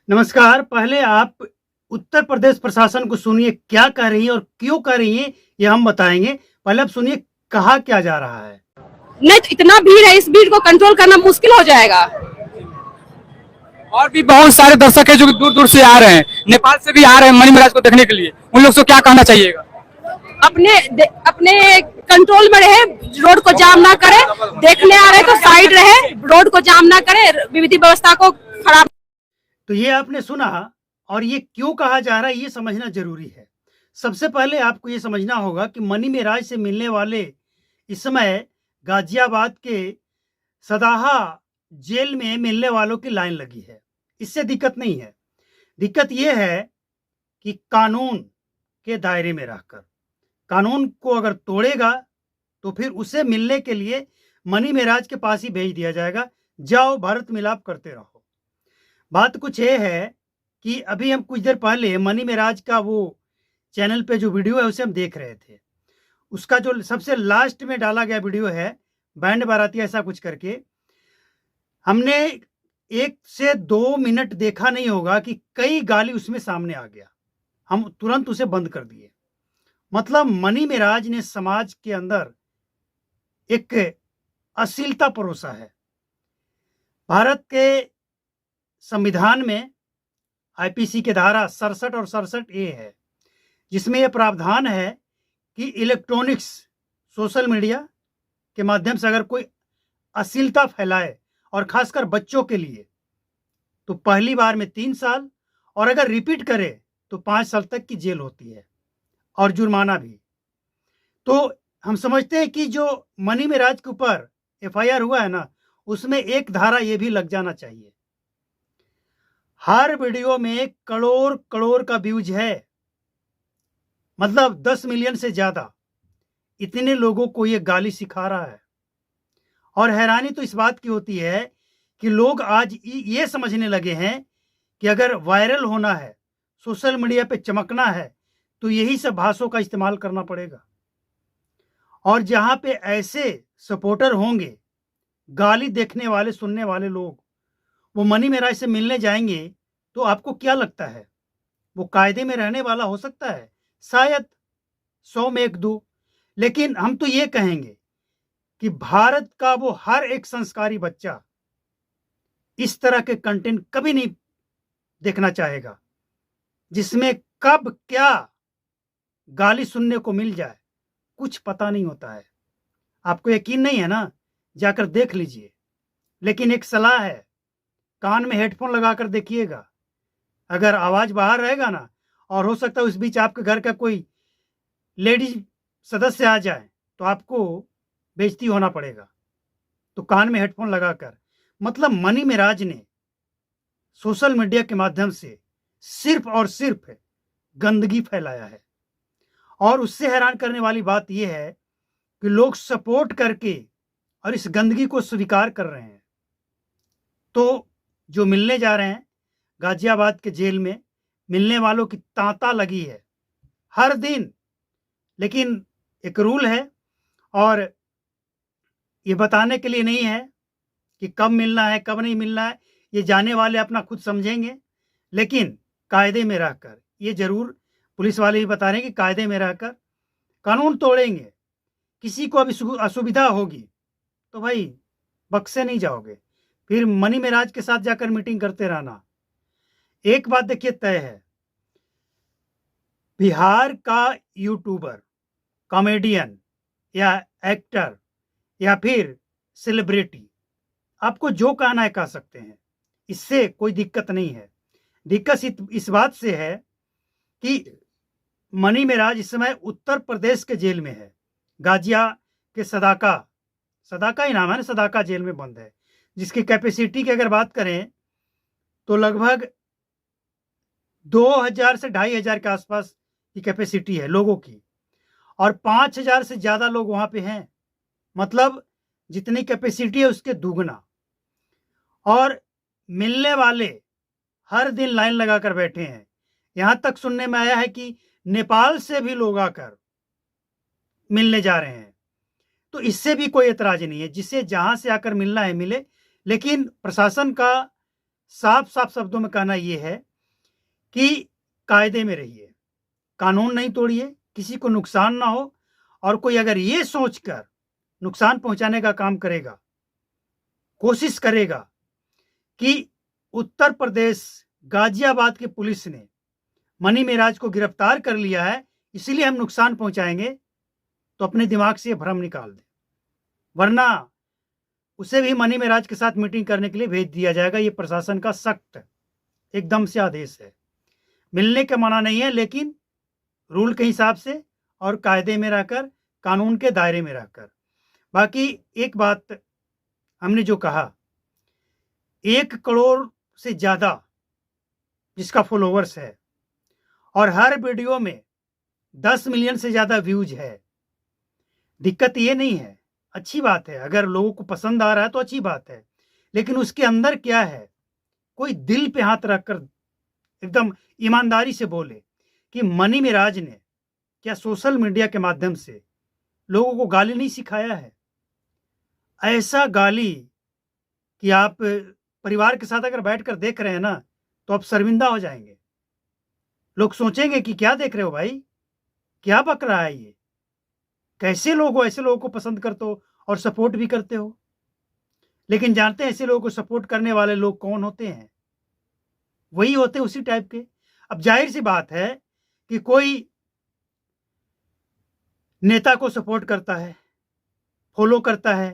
नमस्कार। पहले आप उत्तर प्रदेश प्रशासन को सुनिए क्या कह रही है और क्यों कह रही है, ये हम बताएंगे। पहले आप सुनिए कहा क्या जा रहा है। नहीं तो इतना भीड़ है, इस भीड़ को कंट्रोल करना मुश्किल हो जाएगा। और भी बहुत सारे दर्शक हैं जो दूर दूर से आ रहे हैं, नेपाल से भी आ रहे हैं मणि महाराज को देखने के लिए। उन लोग से क्या कहना चाहिएगा? अपने कंट्रोल में रहे, रोड को जाम ना करे। देखने आ रहे तो साइड रहे, रोड को जाम ना करे, विधि व्यवस्था को खराब। तो ये आपने सुना, और ये क्यों कहा जा रहा है ये समझना जरूरी है। सबसे पहले आपको ये समझना होगा कि मणि महाराज से मिलने वाले इस समय गाजियाबाद के सदाहा जेल में मिलने वालों की लाइन लगी है। इससे दिक्कत नहीं है, दिक्कत यह है कि कानून के दायरे में रहकर कानून को अगर तोड़ेगा तो फिर उसे मिलने के लिए मणि महाराज के पास ही भेज दिया जाएगा। जाओ भारत मिलाप करते रहो। बात कुछ ये है कि अभी हम कुछ देर पहले मणि महाराज का वो चैनल पे जो वीडियो है उसे हम देख रहे थे। उसका जो सबसे लास्ट में डाला गया वीडियो है बैंड बाराती ऐसा कुछ करके, हमने 1 से 2 मिनट देखा नहीं होगा कि कई गाली उसमें सामने आ गया। हम तुरंत उसे बंद कर दिए। मतलब मणि महाराज ने समाज के अंदर एक अश्लीलता परोसा है। भारत के संविधान में आईपीसी के धारा 67 और 67 ए है, जिसमें यह प्रावधान है कि इलेक्ट्रॉनिक्स सोशल मीडिया के माध्यम से अगर कोई अश्लीलता फैलाए और खासकर बच्चों के लिए तो पहली बार में 3 साल और अगर रिपीट करे तो 5 साल तक की जेल होती है और जुर्माना भी। तो हम समझते हैं कि जो मणि महाराज के ऊपर एफआईआर हुआ है ना, उसमें एक धारा ये भी लग जाना चाहिए। हर वीडियो में करोड़ करोड़ का व्यूज है, मतलब 10 मिलियन से ज्यादा। इतने लोगों को ये गाली सिखा रहा है। और हैरानी तो इस बात की होती है कि लोग आज ये समझने लगे हैं कि अगर वायरल होना है, सोशल मीडिया पे चमकना है, तो यही सब भाषाओं का इस्तेमाल करना पड़ेगा। और जहां पे ऐसे सपोर्टर होंगे, गाली देखने वाले सुनने वाले लोग, वो मणि महाराज से मिलने जाएंगे तो आपको क्या लगता है वो कायदे में रहने वाला हो सकता है? शायद 100 में 1-2। लेकिन हम तो ये कहेंगे कि भारत का वो हर एक संस्कारी बच्चा इस तरह के कंटेंट कभी नहीं देखना चाहेगा जिसमें कब क्या गाली सुनने को मिल जाए, कुछ पता नहीं होता है। आपको यकीन नहीं है ना, जाकर देख लीजिए। लेकिन एक सलाह है, कान में हेडफोन लगाकर देखिएगा। अगर आवाज बाहर रहेगा ना, और हो सकता है उस बीच आपके घर का कोई लेडीज सदस्य आ जाए, तो आपको बेइज्जती होना पड़ेगा। तो कान में हेडफोन लगाकर, मतलब मणि महाराज ने सोशल मीडिया के माध्यम से सिर्फ और सिर्फ गंदगी फैलाया है। और उससे हैरान करने वाली बात यह है कि लोग सपोर्ट करके और इस गंदगी को स्वीकार कर रहे हैं। तो जो मिलने जा रहे हैं गाजियाबाद के जेल में, मिलने वालों की तांता लगी है हर दिन। लेकिन एक रूल है, और ये बताने के लिए नहीं है कि कब मिलना है कब नहीं मिलना है, ये जाने वाले अपना खुद समझेंगे। लेकिन कायदे में रहकर, ये जरूर पुलिस वाले भी बता रहे हैं कि कायदे में रहकर कानून तोड़ेंगे। किसी को अभी असुविधा होगी तो भाई बक्से नहीं जाओगे, फिर मणि महाराज के साथ जाकर मीटिंग करते रहना। एक बात देखिए तय है, बिहार का यूट्यूबर, कॉमेडियन या एक्टर या फिर सेलिब्रिटी, आपको जो कहना है कह सकते हैं, इससे कोई दिक्कत नहीं है। दिक्कत इस बात से है कि मणि महाराज इस समय उत्तर प्रदेश के जेल में है। गाजिया के सदाका ही नाम है ना, सदाका जेल में बंद है, जिसकी कैपेसिटी की अगर बात करें तो लगभग 2000 से 2500 के आसपास की कैपेसिटी है लोगों की, और 5000 से ज्यादा लोग वहां पे हैं। मतलब जितनी कैपेसिटी है उसके दुगना। और मिलने वाले हर दिन लाइन लगाकर बैठे हैं। यहां तक सुनने में आया है कि नेपाल से भी लोग आकर मिलने जा रहे हैं। तो इससे भी कोई एतराज नहीं है, जिसे जहां से आकर मिलना है मिले। लेकिन प्रशासन का साफ साफ शब्दों में कहना यह है कि कायदे में रहिए, कानून नहीं तोड़िए, किसी को नुकसान ना हो। और कोई अगर ये सोचकर नुकसान पहुंचाने का काम करेगा, कोशिश करेगा कि उत्तर प्रदेश गाजियाबाद की पुलिस ने मनी मेराज को गिरफ्तार कर लिया है इसलिए हम नुकसान पहुंचाएंगे, तो अपने दिमाग से ये भ्रम निकाल दे, वरना उसे भी मनी मेराज के साथ मीटिंग करने के लिए भेज दिया जाएगा। ये प्रशासन का सख्त एकदम से आदेश है। मिलने का मना नहीं है, लेकिन रूल के हिसाब से और कायदे में रहकर, कानून के दायरे में रहकर। बाकी एक बात हमने जो कहा, 1 करोड़ से ज़्यादा जिसका फॉलोवर्स है और हर वीडियो में 10 मिलियन से ज़्यादा व्यूज है। दिक्कत ये नहीं है, अच्छी बात है, अगर लोगों को पसंद आ रहा है तो अच्छी बात है, लेकिन उसके अंदर क्या है? कोई दिल पे हाथ रखकर एकदम ईमानदारी से बोले कि मनी मेराज ने क्या सोशल मीडिया के माध्यम से लोगों को गाली नहीं सिखाया है? ऐसा गाली कि आप परिवार के साथ अगर बैठकर देख रहे हैं ना, तो आप शर्मिंदा हो जाएंगे। लोग सोचेंगे कि क्या देख रहे हो भाई, क्या बक रहा है ये? कैसे लोग हो? ऐसे लोगों को पसंद करते हो और सपोर्ट भी करते हो। लेकिन जानते हैं ऐसे लोगों को सपोर्ट करने वाले लोग कौन होते हैं? वही होते हैं उसी टाइप के। अब जाहिर सी बात है कि कोई नेता को सपोर्ट करता है, फॉलो करता है,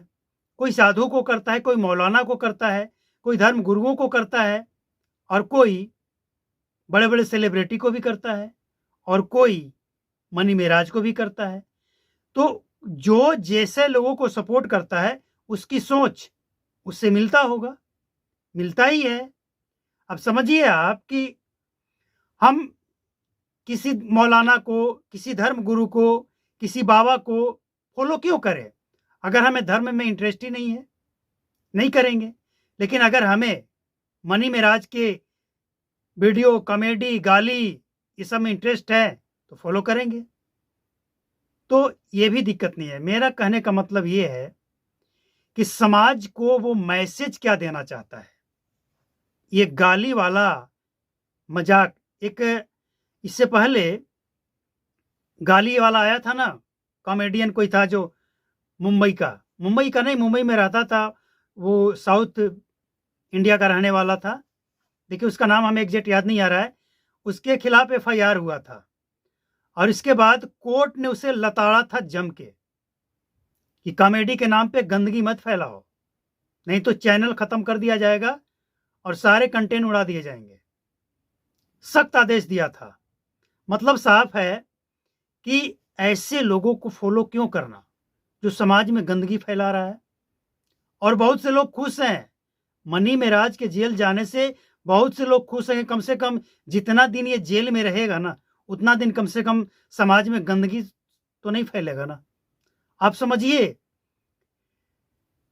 कोई साधु को करता है, कोई मौलाना को करता है, कोई धर्म गुरुओं को करता है, और कोई बड़े बड़े सेलिब्रिटी को भी करता है, और कोई मनी मेराज को भी करता है। तो जो जैसे लोगों को सपोर्ट करता है उसकी सोच उससे मिलता होगा, मिलता ही है। अब समझिए आप कि हम किसी मौलाना को, किसी धर्म गुरु को, किसी बाबा को फॉलो क्यों करें? अगर हमें धर्म में इंटरेस्ट ही नहीं है, नहीं करेंगे। लेकिन अगर हमें मनी मेराज के वीडियो, कॉमेडी, गाली, ये सब में इंटरेस्ट है तो फॉलो करेंगे। तो ये भी दिक्कत नहीं है। मेरा कहने का मतलब ये है कि समाज को वो मैसेज क्या देना चाहता है। ये गाली वाला मजाक, एक इससे पहले गाली वाला आया था ना, कॉमेडियन कोई था जो मुंबई का नहीं, मुंबई में रहता था, वो साउथ इंडिया का रहने वाला था। देखिए उसका नाम हमें एग्जैक्ट याद नहीं आ रहा है। उसके खिलाफ FIR हुआ था और इसके बाद कोर्ट ने उसे लताड़ा था जम के कि कॉमेडी के नाम पे गंदगी मत फैलाओ, नहीं तो चैनल खत्म कर दिया जाएगा और सारे कंटेंट उड़ा दिए जाएंगे। सख्त आदेश दिया था। मतलब साफ है कि ऐसे लोगों को फॉलो क्यों करना जो समाज में गंदगी फैला रहा है। और बहुत से लोग खुश हैं मनी मेराज के जेल जाने से, बहुत से लोग खुश हैं। कम से कम जितना दिन ये जेल में रहेगा ना, उतना दिन कम से कम समाज में गंदगी तो नहीं फैलेगा ना। आप समझिए,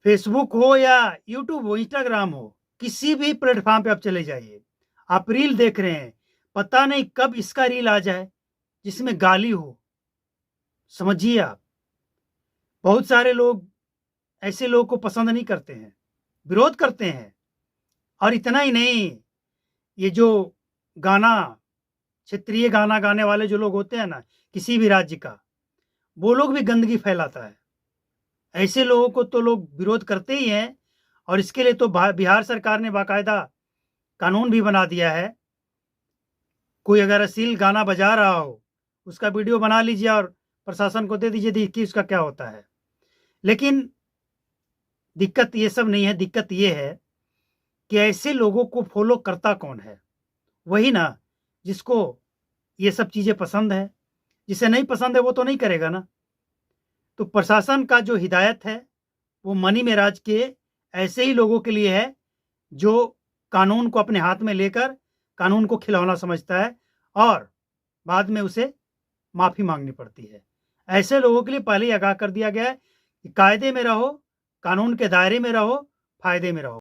फेसबुक हो या यूट्यूब हो, इंस्टाग्राम हो, किसी भी प्लेटफॉर्म पे आप चले जाइए, आप रील देख रहे हैं, पता नहीं कब इसका रील आ जाए जिसमें गाली हो। समझिए आप, बहुत सारे लोग ऐसे लोगों को पसंद नहीं करते हैं, विरोध करते हैं। और इतना ही नहीं, ये जो गाना, क्षेत्रीय गाना गाने वाले जो लोग होते हैं ना, किसी भी राज्य का, वो लोग भी गंदगी फैलाता है। ऐसे लोगों को तो लोग विरोध करते ही हैं। और इसके लिए तो बिहार सरकार ने बाकायदा कानून भी बना दिया है। कोई अगर अश्लील गाना बजा रहा हो, उसका वीडियो बना लीजिए और प्रशासन को दे दीजिए, देखिए उसका क्या होता है। लेकिन दिक्कत ये सब नहीं है। दिक्कत ये है कि ऐसे लोगों को फॉलो करता कौन है? वही ना जिसको ये सब चीज़ें पसंद है। जिसे नहीं पसंद है वो तो नहीं करेगा ना। तो प्रशासन का जो हिदायत है वो मनी मेराज के ऐसे ही लोगों के लिए है जो कानून को अपने हाथ में लेकर कानून को खिलौना समझता है और बाद में उसे माफ़ी मांगनी पड़ती है। ऐसे लोगों के लिए पहले ही आगाह कर दिया गया है कि कायदे में रहो, कानून के दायरे में रहो, फायदे में रहो।